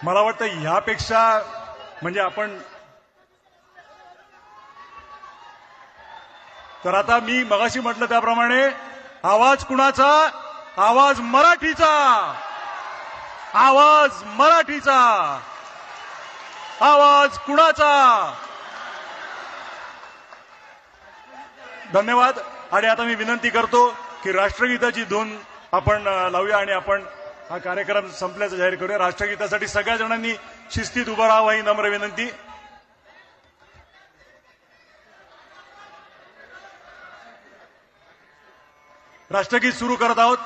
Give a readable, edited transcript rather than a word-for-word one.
मला वाटतं ह्यापेक्षा म्हणजे आपण तर आता मी मगाशी म्हटलं त्याप्रमाणे आवाज कुणाचा? आवाज मराठीचा, आवाज मराठीचा, आवाज कुणाचा? धन्यवाद. आणि आता मी विनंती करतो की राष्ट्रगीताची धून आपण लावूया आणि आपण हा कार्यक्रम संपल्याचं जाहीर करूया. राष्ट्रगीतासाठी सगळ्या जणांनी शिस्तीत उभं राहावं ही नम्र विनंती. राष्ट्रगीत सुरू करत आहोत.